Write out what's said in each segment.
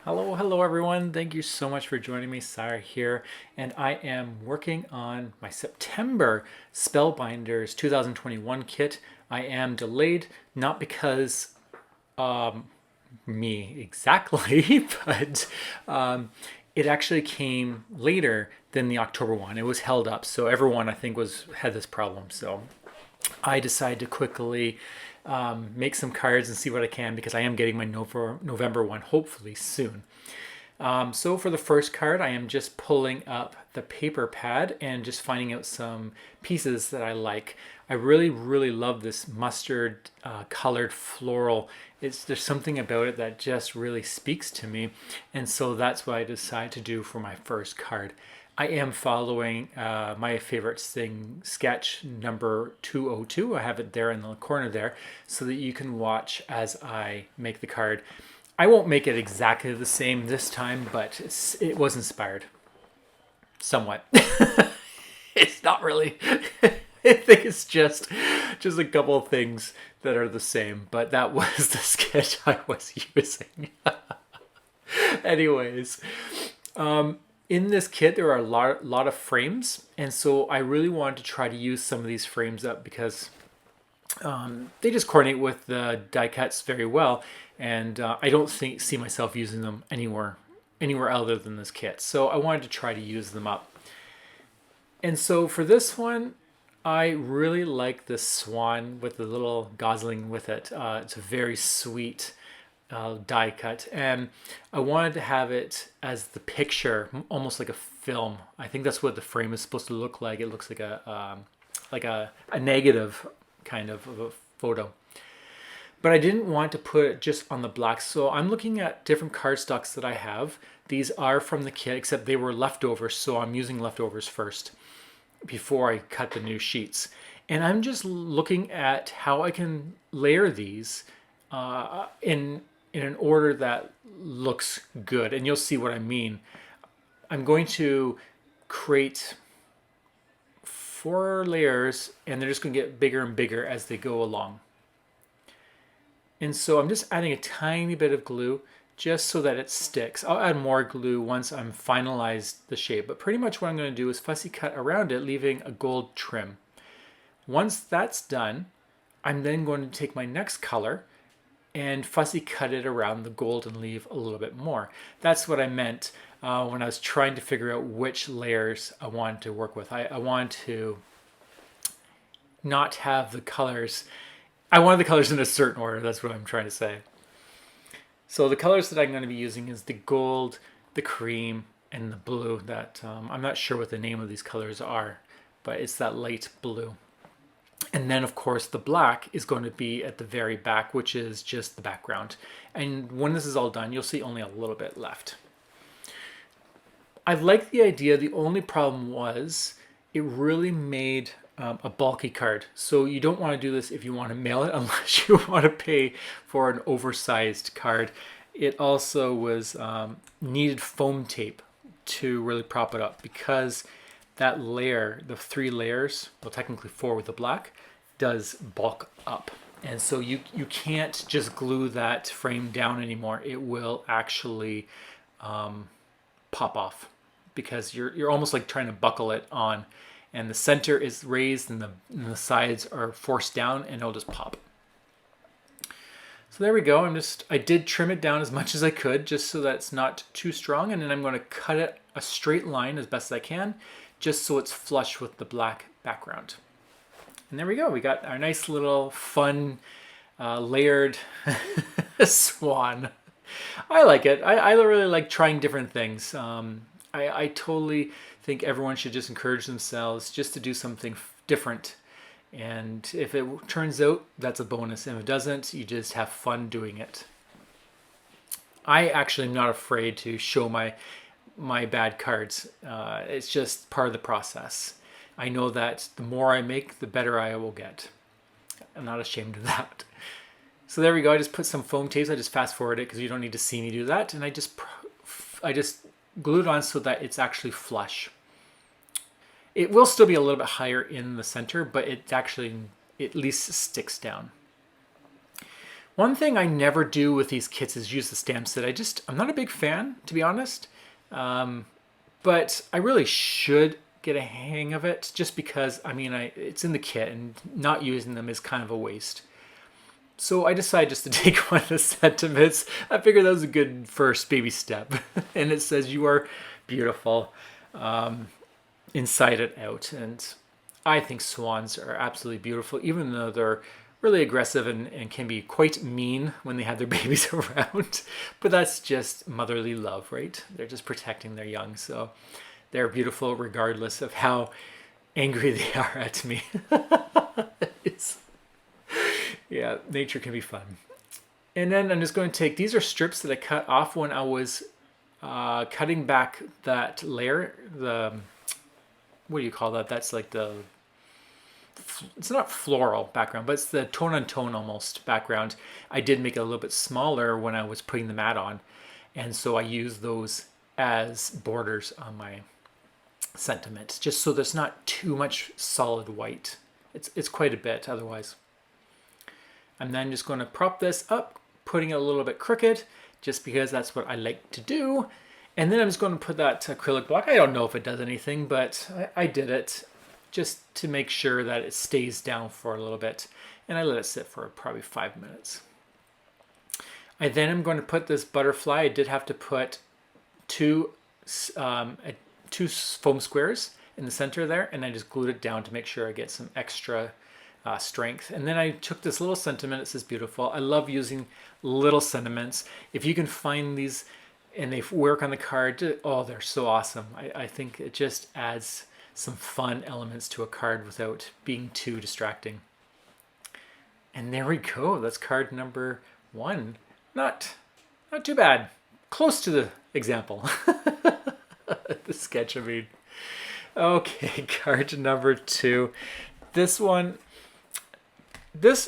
Hello everyone. Thank you so much for joining me. Sarah here, and I am working on my September Spellbinders 2021 kit. I am delayed, not because me exactly, but it actually came later than the October one. It was held up, so everyone I think was had this problem. So I decided to quickly make some cards and see what I can because I am getting my November one hopefully soon. So for the first card, I am just pulling up the paper pad and just finding out some pieces that I like. I really love this mustard colored floral. There's something about it that just really speaks to me, and so that's what I decided to do for my first card. I am following my favorite thing sketch number 202. I have it there in the corner there so that you can watch as I make the card. I won't make it exactly the same this time, but it was inspired somewhat. It's not really. I think it's just a couple of things that are the same, but that was the sketch I was using. Anyways, in this kit there are a lot of frames, and so I really wanted to try to use some of these frames up because they just coordinate with the die cuts very well, and I don't see myself using them anywhere other than this kit. So I wanted to try to use them up. And so for this one, I really like this swan with the little gosling with it. It's a very sweet die cut, and I wanted to have it as the picture, almost like a film. I think that's what the frame is supposed to look like. It looks like a negative kind of a photo. But I didn't want to put it just on the black, so I'm looking at different cardstocks that I have. These are from the kit, except they were leftovers, so I'm using leftovers first before I cut the new sheets. And I'm just looking at how I can layer these in an order that looks good, and you'll see what I mean. I'm going to create 4 layers, and they're just going to get bigger and bigger as they go along. And so I'm just adding a tiny bit of glue just so that it sticks. I'll add more glue once I'm finalized the shape, but pretty much what I'm going to do is fussy cut around it, leaving a gold trim. Once that's done, I'm then going to take my next color and fussy cut it around the gold and leave a little bit more. That's what I meant when I was trying to figure out which layers I wanted to work with. I wanted to not have the colors. I wanted the colors in a certain order. That's what I'm trying to say. So the colors that I'm going to be using is the gold, the cream, and the blue. That I'm not sure what the name of these colors are, but it's that light blue. And then, of course, the black is going to be at the very back, which is just the background. And when this is all done, you'll see only a little bit left. I like the idea. The only problem was it really made a bulky card. So you don't want to do this if you want to mail it unless you want to pay for an oversized card. It also was needed foam tape to really prop it up because that layer, the 3 layers, well technically 4 with the black, does bulk up. And so you can't just glue that frame down anymore. It will actually pop off because you're almost like trying to buckle it on, and the center is raised and the sides are forced down, and it'll just pop. So there we go. I did trim it down as much as I could just so that it's not too strong, and then I'm going to cut it a straight line as best as I can just so it's flush with the black background. And there we go. We got our nice little fun layered swan. I like it. I really like trying different things. I totally think everyone should just encourage themselves just to do something different. And if it turns out, that's a bonus. And if it doesn't, you just have fun doing it. I actually am not afraid to show my bad cards. It's just part of the process. I know that the more I make, the better I will get. I'm not ashamed of that. So there we go. I just put some foam tapes. I just fast forward it because you don't need to see me do that. And I just glued on so that it's actually flush. It will still be a little bit higher in the center, but it actually at least sticks down. One thing I never do with these kits is use the stamp set. I'm not a big fan, to be honest. But I really should get a hang of it just because, I mean, it's in the kit and not using them is kind of a waste. So I decided just to take one of the sentiments. I figured that was a good first baby step. And it says, "You are beautiful, inside and out." And I think swans are absolutely beautiful, even though they're really aggressive and can be quite mean when they have their babies around. But that's just motherly love, right? They're just protecting their young. So they're beautiful regardless of how angry they are at me. Yeah, nature can be fun. And then I'm just going to take, these are strips that I cut off when I was cutting back that layer. What do you call that? That's like it's not floral background, but it's the tone on tone almost background. I did make it a little bit smaller when I was putting the mat on. And so I use those as borders on my sentiment, just so there's not too much solid white. It's quite a bit otherwise. I'm then just going to prop this up, putting it a little bit crooked, just because that's what I like to do. And then I'm just going to put that acrylic block. I don't know if it does anything, but I did it just to make sure that it stays down for a little bit. And I let it sit for probably 5 minutes. I then am going to put this butterfly. I did have to put two foam squares in the center there, and I just glued it down to make sure I get some extra strength. And then I took this little sentiment. It says beautiful. I love using little sentiments. If you can find these and they work on the card, oh, they're so awesome. I think it just adds some fun elements to a card without being too distracting. And there we go. That's card number 1. Not too bad. Close to the example. The sketch, I mean. Okay, card number 2. This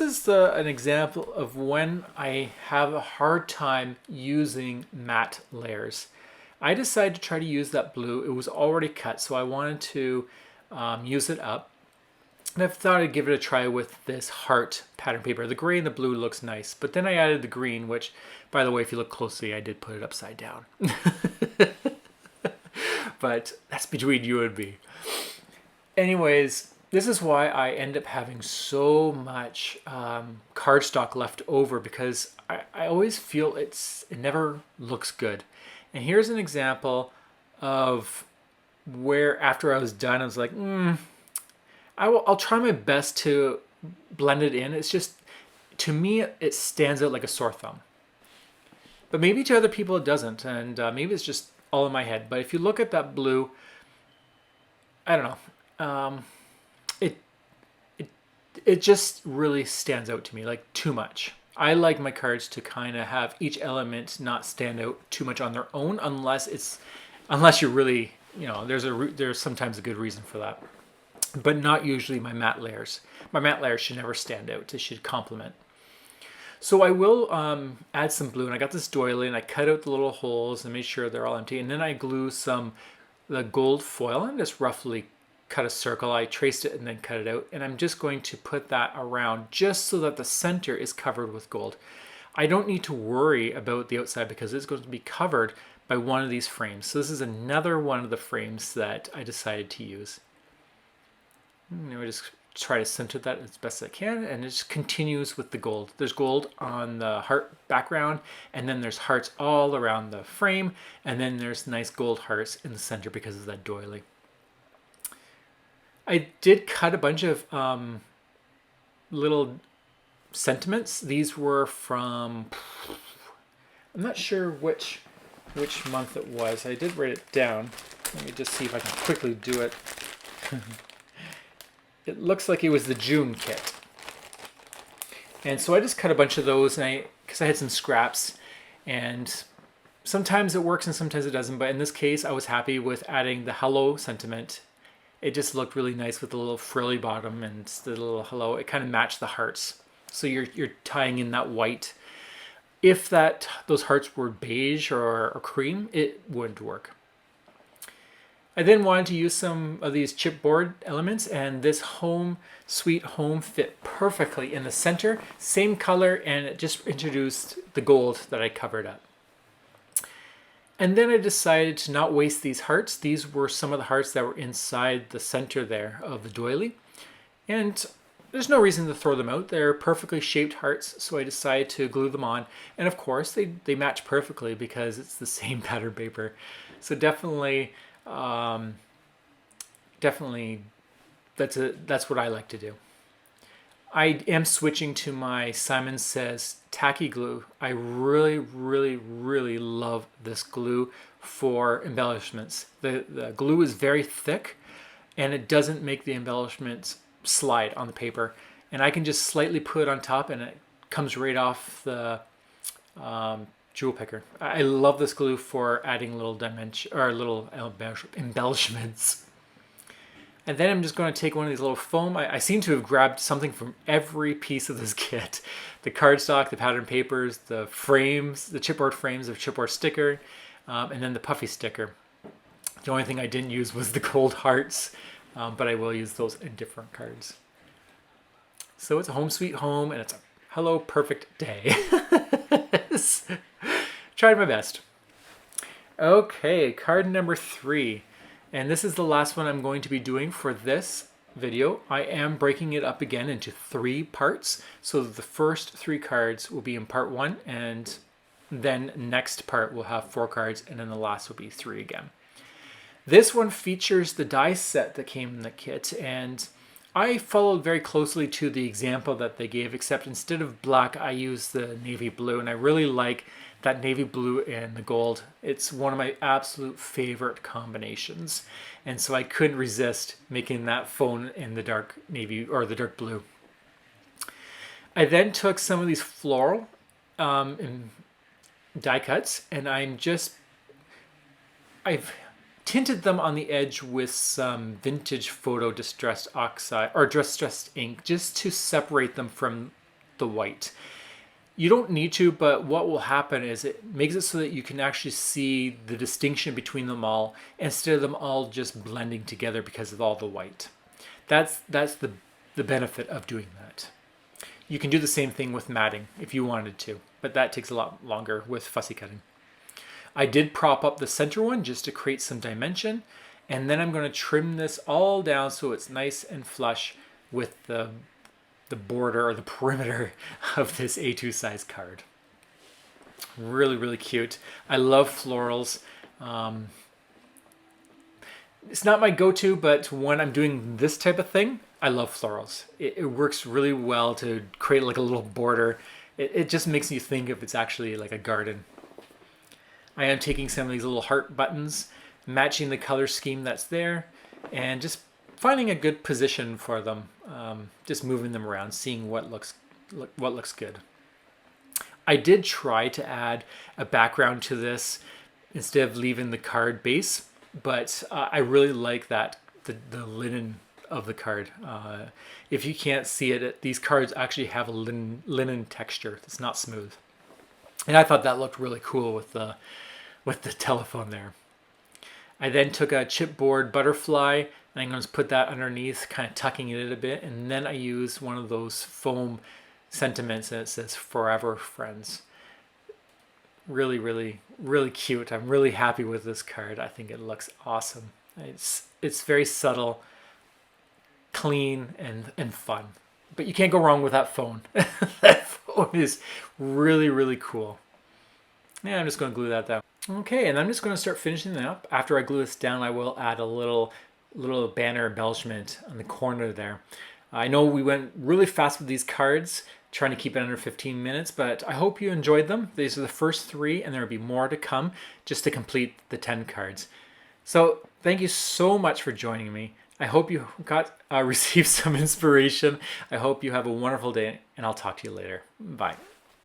is an example of when I have a hard time using matte layers. I decided to try to use that blue. It was already cut, so I wanted to use it up. And I thought I'd give it a try with this heart pattern paper. The gray and the blue looks nice, but then I added the green, which, by the way, if you look closely, I did put it upside down. But that's between you and me. Anyways, this is why I end up having so much cardstock left over, because I always feel it never looks good. And here's an example of where after I was done, I was like, I'll try my best to blend it in. It's just, to me, it stands out like a sore thumb. But maybe to other people it doesn't, and maybe it's just all in my head. But if you look at that blue, I don't know. It just really stands out to me, like too much. I like my cards to kind of have each element not stand out too much on their own, unless you're really, there's sometimes a good reason for that. But not usually my matte layers. My matte layers should never stand out. They should complement. So I will add some blue, and I got this doily, and I cut out the little holes and made sure they're all empty. And then I glue the gold foil and just roughly cut a circle. I traced it and then cut it out, and I'm just going to put that around just so that the center is covered with gold. I don't need to worry about the outside because it's going to be covered by one of these frames. So this is another one of the frames that I decided to use. And I just try to center that as best I can, and it just continues with the gold. There's gold on the heart background, and then there's hearts all around the frame, and then there's nice gold hearts in the center because of that doily. I did cut a bunch of little sentiments. These were from, I'm not sure which month it was. I did write it down. Let me just see if I can quickly do it. It looks like it was the June kit. And so I just cut a bunch of those, and because I had some scraps, and sometimes it works and sometimes it doesn't. But in this case, I was happy with adding the hello sentiment. It just looked really nice with the little frilly bottom and the little hello. It kind of matched the hearts. So you're tying in that white. If those hearts were beige or cream, it wouldn't work. I then wanted to use some of these chipboard elements, and this Home Sweet Home fit perfectly in the center, same color, and it just introduced the gold that I covered up. And then I decided to not waste these hearts. These were some of the hearts that were inside the center there of the doily. And there's no reason to throw them out. They're perfectly shaped hearts, so I decided to glue them on. And of course, they match perfectly because it's the same pattern paper. So definitely, that's what I like to do. I am switching to my Simon Says tacky glue. I really, really, really love this glue for embellishments. The glue is very thick and it doesn't make the embellishments slide on the paper. And I can just slightly put it on top and it comes right off the jewel picker. I love this glue for adding little dimension or little embellishments. And then I'm just going to take one of these little foam. I seem to have grabbed something from every piece of this kit. The cardstock, the pattern papers, the frames, the chipboard frames of chipboard sticker, and then the puffy sticker. The only thing I didn't use was the gold hearts, but I will use those in different cards. So it's a Home Sweet Home, and it's a Hello Perfect Day. Tried my best. Okay, card number 3. And this is the last one I'm going to be doing for this video. I am breaking it up again into 3 parts. So the first 3 cards will be in part 1, and then next part will have 4 cards, and then the last will be 3 again. This one features the die set that came in the kit, and I followed very closely to the example that they gave, except instead of black, I used the navy blue, and I really like that navy blue and the gold. It's one of my absolute favorite combinations, and so I couldn't resist making that phone in the dark navy or the dark blue. I then took some of these floral and die cuts, and I've tinted them on the edge with some vintage photo distressed oxide or distressed ink just to separate them from the white. You don't need to, but what will happen is it makes it so that you can actually see the distinction between them all instead of them all just blending together because of all the white. That's the benefit of doing that. You can do the same thing with matting if you wanted to, but that takes a lot longer with fussy cutting. I did prop up the center one just to create some dimension, and then I'm going to trim this all down so it's nice and flush with the border or the perimeter of this A2 size card. Really, really cute. I love florals. It's not my go-to, but when I'm doing this type of thing, I love florals. It works really well to create like a little border. It just makes you think if it's actually like a garden. I am taking some of these little heart buttons, matching the color scheme that's there, and just finding a good position for them. Just moving them around, seeing what looks good. I did try to add a background to this instead of leaving the card base, but I really like that the linen of the card. If you can't see it, these cards actually have a linen texture. It's not smooth, and I thought that looked really cool with the telephone there. I then took a chipboard butterfly, and I'm going to put that underneath, kind of tucking it in a bit, and then I used one of those foam sentiments, and it says "Forever Friends." Really, really, really cute. I'm really happy with this card. I think it looks awesome. It's very subtle, clean, and fun. But you can't go wrong with that phone. That phone is really, really cool. Yeah, I'm just going to glue that down. Okay, and I'm just going to start finishing it up. After I glue this down, I will add a little banner embellishment on the corner there. I know we went really fast with these cards, trying to keep it under 15 minutes, but I hope you enjoyed them. These are the first 3, and there will be more to come just to complete the 10 cards. So thank you so much for joining me. I hope you received some inspiration. I hope you have a wonderful day, and I'll talk to you later. Bye.